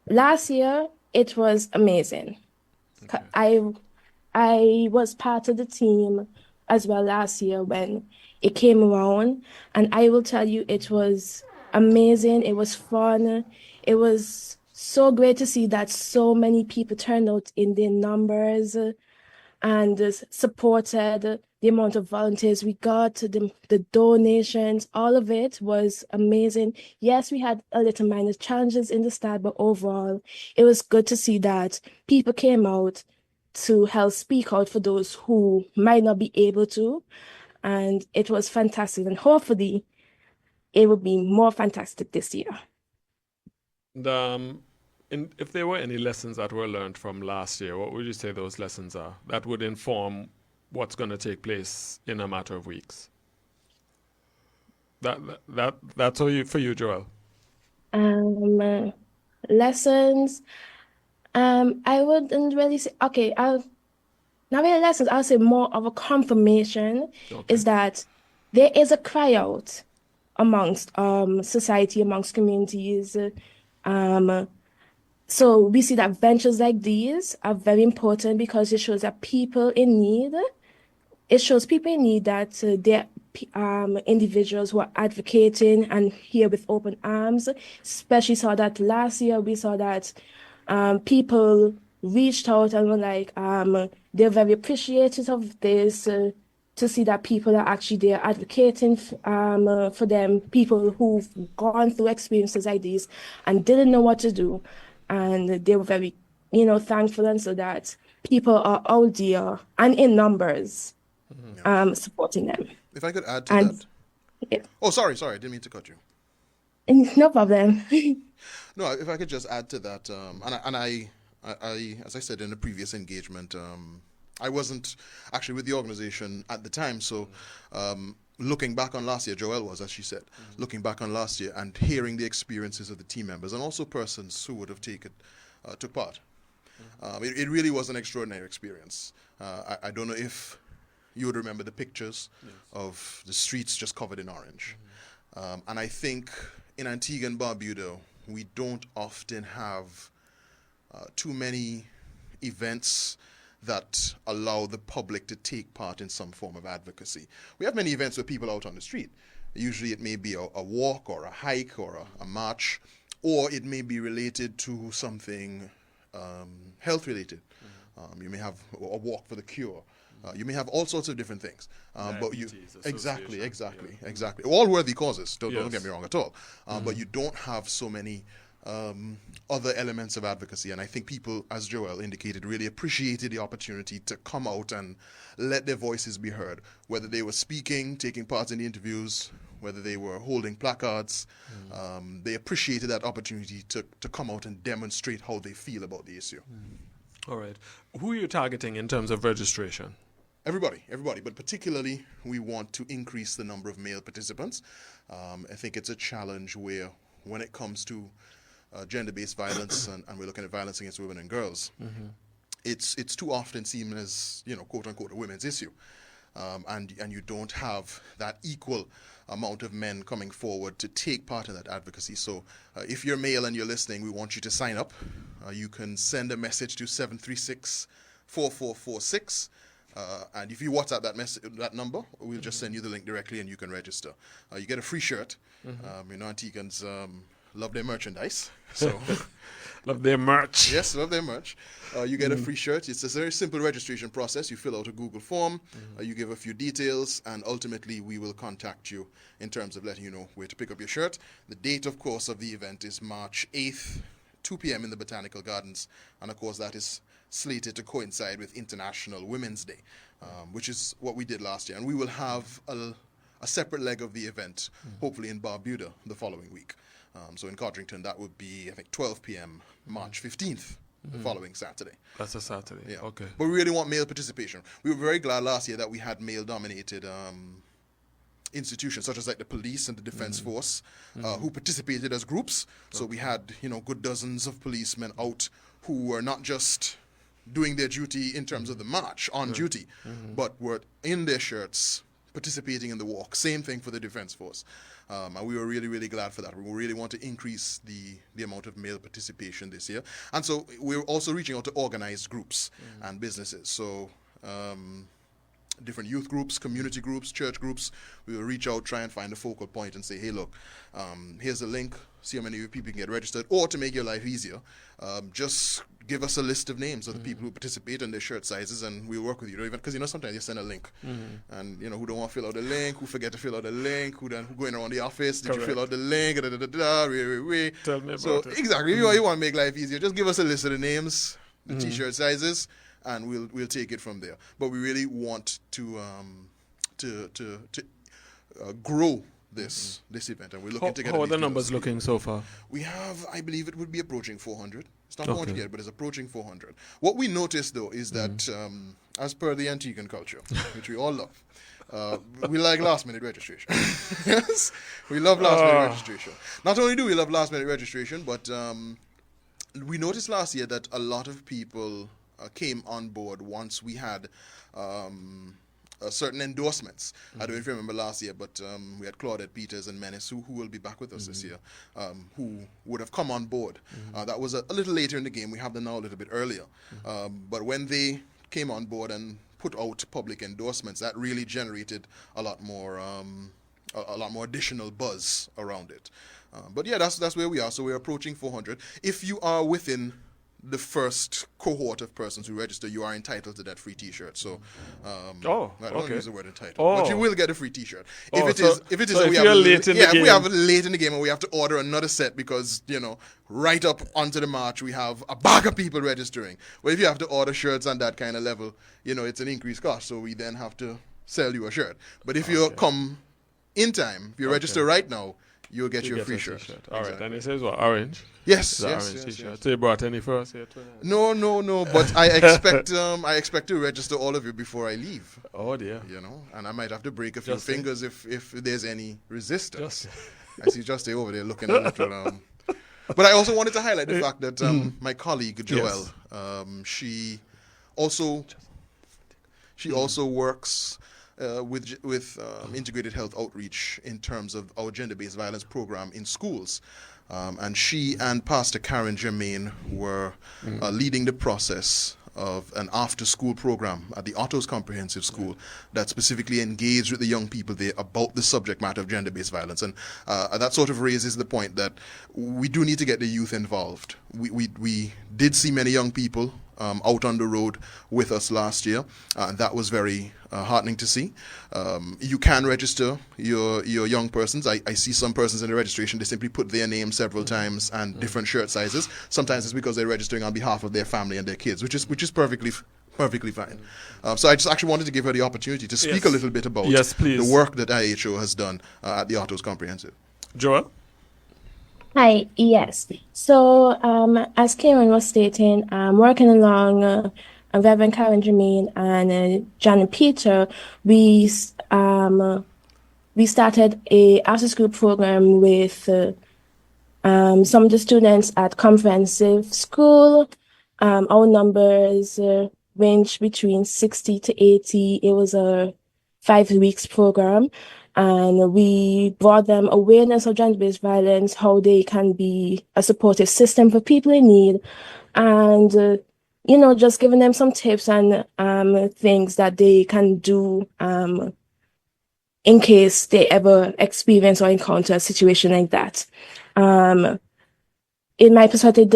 Last year, it was amazing. Okay. I I was part of the team as well last year when it came around, and I will tell you, it was amazing. It was fun. It was so great to see that so many people turned out in their numbers and supported the amount of volunteers we got, the donations, all of it was amazing. Yes, we had a little minor challenges in the start, but overall, it was good to see that people came out to help speak out for those who might not be able to. And it was fantastic. And hopefully, it will be more fantastic this year. And, if there were any lessons that were learned from last year, what would you say those lessons are that would inform what's going to take place in a matter of weeks? That's for you, Joel. Um, Lessons. I wouldn't really say, okay, not really lessons, I'll say more of a confirmation Okay. is that there is a cry out amongst society, amongst communities. Um, so we see that ventures like these are very important because it shows that people in need, it shows people in need that they're individuals who are advocating and here with open arms. Especially saw that last year, we saw that people reached out and were like, they're very appreciative of this. To see that people are actually there advocating for them, people who've gone through experiences like these and didn't know what to do. And they were very, thankful and so that people are out there and in numbers Yeah. supporting them. If I could add to And that. yeah, Oh, sorry, I didn't mean to cut you. no problem. No, if I could just add to that, as I said in a previous engagement, I wasn't actually with the organization at the time, so looking back on last year, Joelle was, as she said, looking back on last year and hearing the experiences of the team members and also persons who would have took part. It really was an extraordinary experience. I don't know if you would remember the pictures of the streets just covered in orange. And I think in Antigua and Barbuda, we don't often have too many events that allow the public to take part in some form of advocacy. We have many events with people out on the street. Usually it may be a walk or a hike or a march, or it may be related to something health related. You may have a walk for the cure. You may have all sorts of different things, but you Diabetes exactly, Association. exactly, Yeah. exactly, all worthy causes. Don't get Yes. me wrong at all. But you don't have so many other elements of advocacy, and I think people, as Joel indicated, really appreciated the opportunity to come out and let their voices be heard, whether they were speaking, taking part in the interviews, whether they were holding placards. They appreciated that opportunity to come out and demonstrate how they feel about the issue. All right. Who are you targeting in terms of registration? Everybody, but particularly we want to increase the number of male participants. I think it's a challenge where, when it comes to gender-based violence, and we're looking at violence against women and girls, it's too often seen as, quote unquote, a women's issue, and you don't have that equal amount of men coming forward to take part in that advocacy. So if you're male and you're listening, we want you to sign up. You can send a message to 736-4446. And if you WhatsApp that number, we'll just send you the link directly and you can register. You get a free shirt. Antigans love their merchandise. So, Love their merch. yes, love their merch. You get a free shirt. It's a very simple registration process. You fill out a Google form, you give a few details, and ultimately we will contact you in terms of letting you know where to pick up your shirt. The date, of course, of the event is March 8th, 2 p.m. in the Botanical Gardens. And, of course, that is slated to coincide with International Women's Day, which is what we did last year. And we will have a separate leg of the event, hopefully in Barbuda, the following week. So in Codrington, that would be, I think, 12 p.m. March 15th, the following Saturday. That's a Saturday. Yeah. Okay. But we really want male participation. We were very glad last year that we had male-dominated institutions, such as like the police and the defense force, who participated as groups. So we had, good dozens of policemen out who were not just doing their duty in terms of the march on duty, but were in their shirts participating in the walk. Same thing for the Defense Force. And we were really, really glad for that. We really want to increase the amount of male participation this year. And so we're also reaching out to organized groups and businesses. So different youth groups, community groups, church groups, we will reach out, try and find a focal point and say, hey, look, here's a link, see how many people can get registered, or to make your life easier, just give us a list of names of the people who participate and their shirt sizes, and we'll work with you. Even because sometimes you send a link, and who don't want to fill out the link, who forget to fill out the link, who going around the office, did you fill out the link? Tell me about it. Exactly, you want to make life easier, just give us a list of the names, the t-shirt sizes, and we'll take it from there. But we really want to grow this event, and we're looking to get. How are the numbers looking so far? We have, I believe, it would be approaching 400. It's not 400 yet, but it's approaching 400. What we noticed, though, is that as per the Antiguan culture, which we all love, we like last-minute registration. Yes, we love last-minute registration. Not only do we love last-minute registration, but we noticed last year that a lot of people came on board once we had certain endorsements. I don't know if you remember last year, but we had Claudette Peters and Menace, who will be back with us this year, who would have come on board. That was a little later in the game. We have them now a little bit earlier. But when they came on board and put out public endorsements, that really generated a lot more additional buzz around it. But yeah, that's where we are. So we're approaching 400. If you are within the first cohort of persons who register, you are entitled to that free T-shirt. So, I don't use the word entitled, but you will get a free T-shirt. If you're late in the game, if we have it late in the game and we have to order another set because right up onto the march we have a bag of people registering. Well, if you have to order shirts on that kind of level, it's an increased cost. So we then have to sell you a shirt. But if you come in time, if you register right now, you'll get your free shirt. All right, and it says what? Orange? Yes, orange T-shirt. So you brought any for us here tonight? No. But I expect to register all of you before I leave. Oh dear. And I might have to break a few fingers if there's any resistance. I see Justin over there looking a little. But I also wanted to highlight the fact that my colleague Joel, she also works with integrated health outreach in terms of our gender-based violence program in schools. And she and Pastor Kieron Germain were leading the process of an after-school program at the Otto's Comprehensive School that specifically engaged with the young people there about the subject matter of gender-based violence. And that sort of raises the point that we do need to get the youth involved. We did see many young people out on the road with us last year. That was very heartening to see. You can register your young persons. I see some persons in the registration, they simply put their name several times and different shirt sizes. Sometimes it's because they're registering on behalf of their family and their kids, which is perfectly fine. So I just actually wanted to give her the opportunity to speak a little bit about the work that IHO has done at the Otto's Comprehensive. Joel? Hi, yes. So, as Kieron was stating, working along Reverend Kieron Germain and John and Peter, we started a after-school program with some of the students at comprehensive school. Our numbers range between 60 to 80. It was a 5 weeks program. And we brought them awareness of gender-based violence, how they can be a supportive system for people in need, and, just giving them some tips and things that they can do in case they ever experience or encounter a situation like that. In my perspective,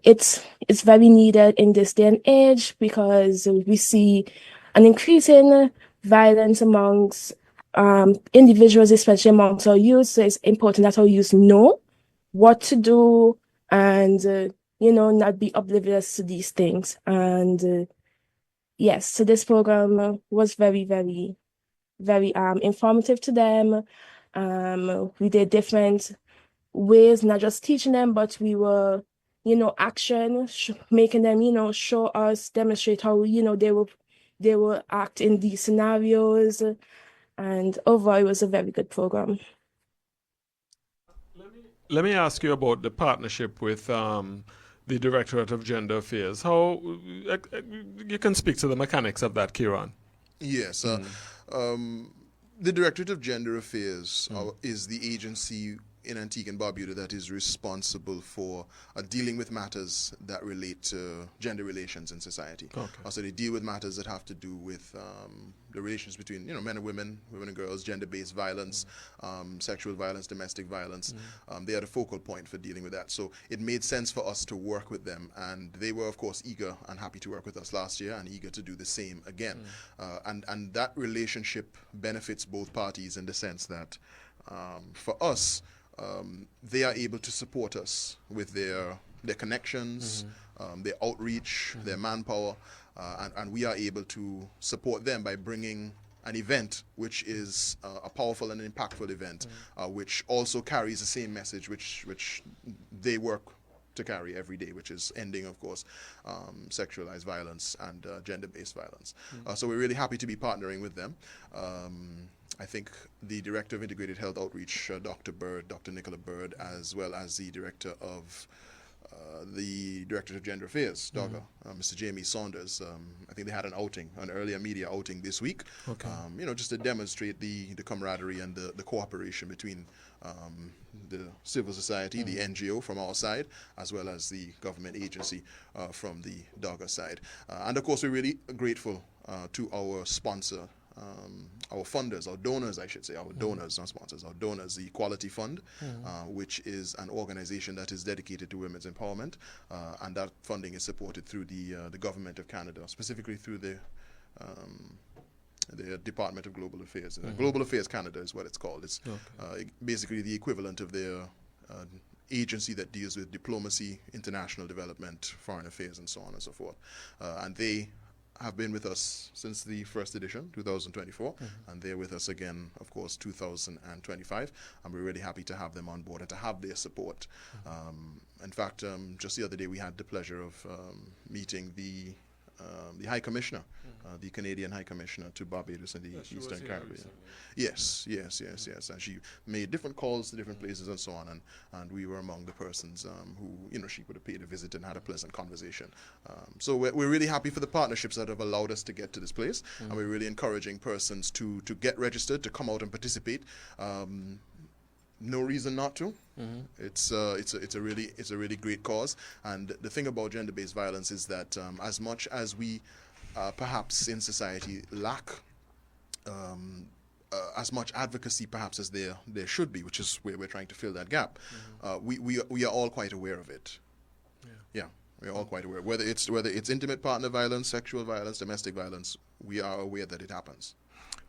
it's very needed in this day and age because we see an increase in violence amongst individuals, especially amongst our youth. So it's important that our youth know what to do and, not be oblivious to these things. And yes, so this program was very, very, very informative to them. We did different ways, not just teaching them, but we were, action, making them, show us, demonstrate how, they will act in these scenarios. And overall, it was a very good program. Let me ask you about the partnership with the Directorate of Gender Affairs. How you can speak to the mechanics of that, Kieron? Yes. The Directorate of Gender Affairs is the agency in Antigua and Barbuda that is responsible for dealing with matters that relate to gender relations in society. Okay. So they deal with matters that have to do with the relations between men and women, women and girls, gender-based violence, sexual violence, domestic violence. They are the focal point for dealing with that. So it made sense for us to work with them, and they were, of course, eager and happy to work with us last year and eager to do the same again. And that relationship benefits both parties in the sense that for us, they are able to support us with their connections, their outreach, their manpower, and we are able to support them by bringing an event which is a powerful and impactful event, which also carries the same message which they work to carry every day, which is ending, of course, sexualized violence and gender-based violence. So we're really happy to be partnering with them. I think the Director of Integrated Health Outreach, Dr. Nicola Bird, as well as the Director of the Directorate of Gender Affairs, DoGA, Mr. Jamie Saunders. I think they had an earlier media outing this week, just to demonstrate the camaraderie and the cooperation between the civil society, the NGO from our side, as well as the government agency from the DoGA side. And of course, we're really grateful to our sponsor, our funders, our donors, I should say, our donors, not sponsors, our donors, the Equality Fund, which is an organization that is dedicated to women's empowerment, and that funding is supported through the Government of Canada, specifically through the Department of Global Affairs. Global Affairs Canada is what it's called. It's basically the equivalent of their agency that deals with diplomacy, international development, foreign affairs, and so on and so forth. And they have been with us since the first edition, 2024, and they're with us again, of course, 2025, and we're really happy to have them on board and to have their support. In fact, just the other day we had the pleasure of meeting the High Commissioner, the Canadian High Commissioner to Barbados and the Eastern Caribbean. Yes. And she made different calls to different places and so on, and we were among the persons who, she would have paid a visit and had a pleasant conversation. So we're really happy for the partnerships that have allowed us to get to this place, and we're really encouraging persons to get registered, to come out and participate. No reason not to. It's a really great cause, and the thing about gender-based violence is that as much as we perhaps in society lack as much advocacy perhaps as there should be, which is where we're trying to fill that gap, we are all quite aware of it. Yeah, we're all quite aware. Whether it's intimate partner violence, sexual violence, domestic violence, we are aware that it happens.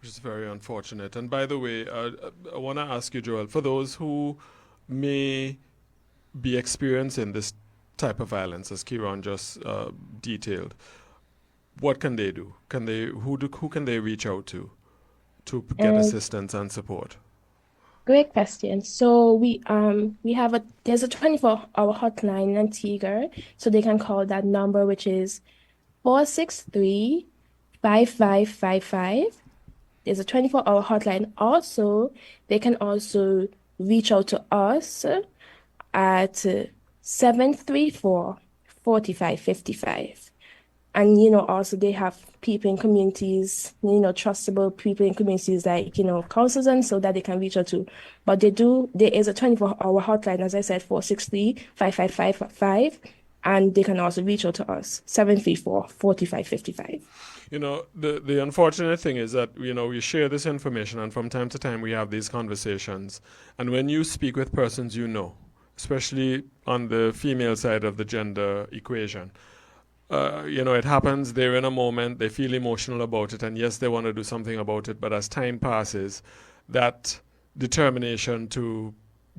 Which is very unfortunate. And by the way, I want to ask you, Joel, for those who may be experiencing this type of violence, as Kieron just detailed, what can they do? Who can they reach out to get assistance and support? Great question. So there's a 24-hour hotline in Antigua, so they can call that number, which is 463-5555. There's a 24-hour hotline. Also, they can also reach out to us at 734-4555. And, also they have people in communities, trustable people in communities like, councils and so that they can reach out to. But there is a 24-hour hotline, as I said, 463-5555. And they can also reach out to us, 734-4555. The unfortunate thing is that, we share this information, and from time to time we have these conversations. And when you speak with persons especially on the female side of the gender equation, it happens, they're in a moment, they feel emotional about it, and yes, they want to do something about it, but as time passes, that determination to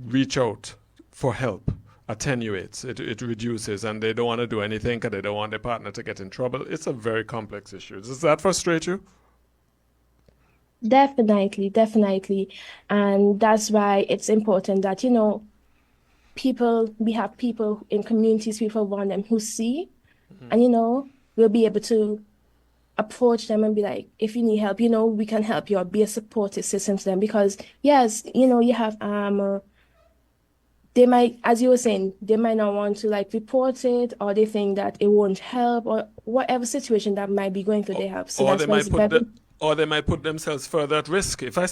reach out for help attenuates, it reduces, and they don't want to do anything because they don't want their partner to get in trouble. It's a very complex issue. Does that frustrate you? Definitely. And that's why it's important that, we have people in communities, people around them who see, and, we'll be able to approach them and be like, if you need help, we can help you, or be a supportive system to them. Because, yes, you have, they might, as you were saying, they might not want to report it, or they think that it won't help, or whatever situation that might be going through, they have. So or that's why it's better. Or they might put themselves further at risk. If I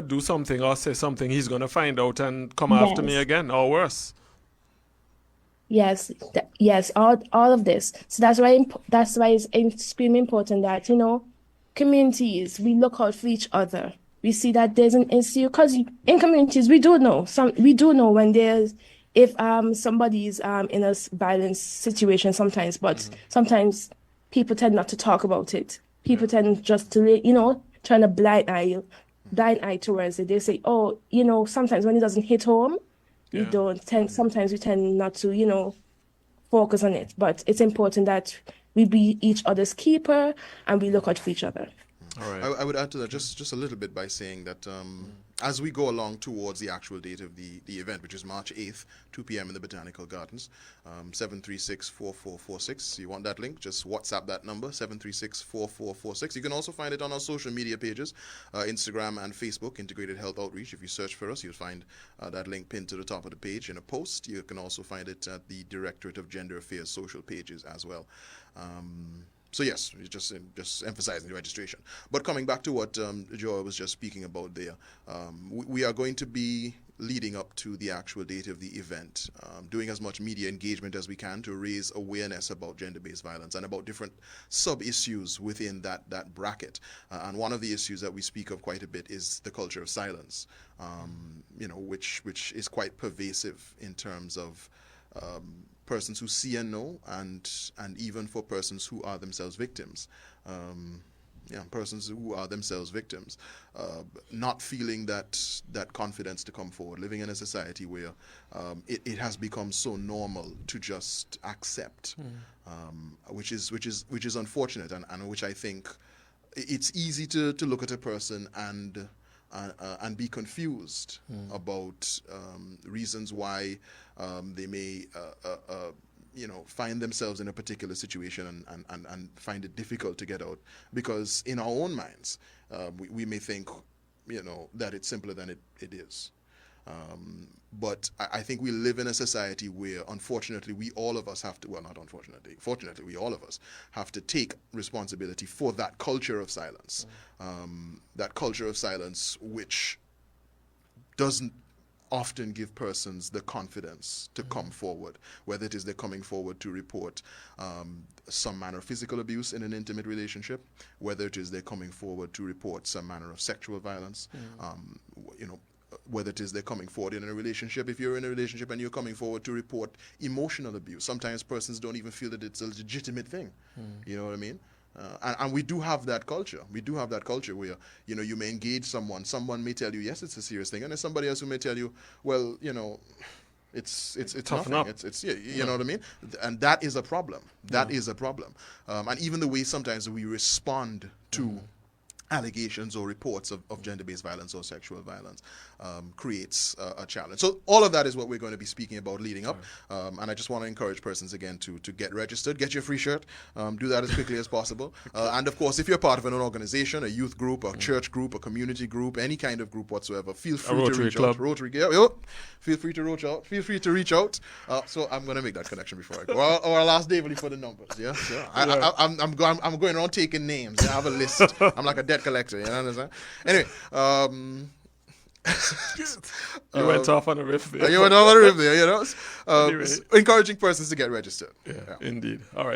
do something or say something, he's going to find out and come after me Yes. again, or worse. Yes, yes, all of this. So that's why it's extremely important that, communities, we look out for each other. We see that there's an issue because in communities we do know when if somebody's in a violent situation sometimes, but sometimes people tend not to talk about it. People tend just to turn a blind eye towards it. They say, oh, sometimes when it doesn't hit home, we Yeah. don't tend sometimes we tend not to focus on it, but it's important that we be each other's keeper and we look out for each other. All right. I would add to that just a little bit by saying that as we go along towards the actual date of the event, which is March 8th, 2 p.m. in the Botanical Gardens, 736-4446. You want that link? Just WhatsApp that number, 736-4446. You can also find it on our social media pages, Instagram and Facebook, Integrated Health Outreach. If you search for us, you'll find that link pinned to the top of the page in a post. You can also find it at the Directorate of Gender Affairs social pages as well. So yes, just emphasizing the registration. But coming back to what Joel was just speaking about there, we are going to be leading up to the actual date of the event, doing as much media engagement as we can to raise awareness about gender-based violence and about different sub-issues within that bracket. And one of the issues that we speak of quite a bit is the culture of silence, which is quite pervasive in terms of persons who see and know, and even for persons who are themselves victims. Persons who are themselves victims, not feeling that confidence to come forward, living in a society where it has become so normal to just accept, which is unfortunate, and which I think it's easy to look at a person and be confused about reasons why they may find themselves in a particular situation and find it difficult to get out, because in our own minds we may think that it's simpler than it is. But I think we live in a society where, unfortunately, we all of us have to, well, not unfortunately, fortunately, we all of us have to take responsibility for that culture of silence. That culture of silence which doesn't often give persons the confidence to come forward, whether it is they're coming forward to report some manner of physical abuse in an intimate relationship, whether it is they're coming forward to report some manner of sexual violence, whether it is they're coming forward in a relationship. If you're in a relationship and you're coming forward to report emotional abuse, sometimes persons don't even feel that it's a legitimate thing. You know what I mean? And we do have that culture. We do have that culture where, you may engage someone. Someone may tell you, yes, it's a serious thing. And there's somebody else who may tell you, well, it's Toughen nothing. up. It's you know what I mean? And that is a problem. That is a problem. And even the way sometimes we respond to allegations or reports of gender-based violence or sexual violence creates a challenge. So all of that is what we're going to be speaking about leading up. And I just want to encourage persons again to get registered, get your free shirt, do that as quickly as possible. And of course, if you're part of an organization, a youth group, a church group, a community group, any kind of group whatsoever, feel free to reach out. Rotary Club. Feel free to reach out. Feel free to reach out. So I'm going to make that connection before I go. Or I'll ask David for the numbers. Yeah. I'm going around taking names. I have a list. I'm like a debt collector. You understand? Anyway. You went off on a riff there. You went off on a riff there, Anyway. encouraging persons to get registered. Yeah, indeed. All right.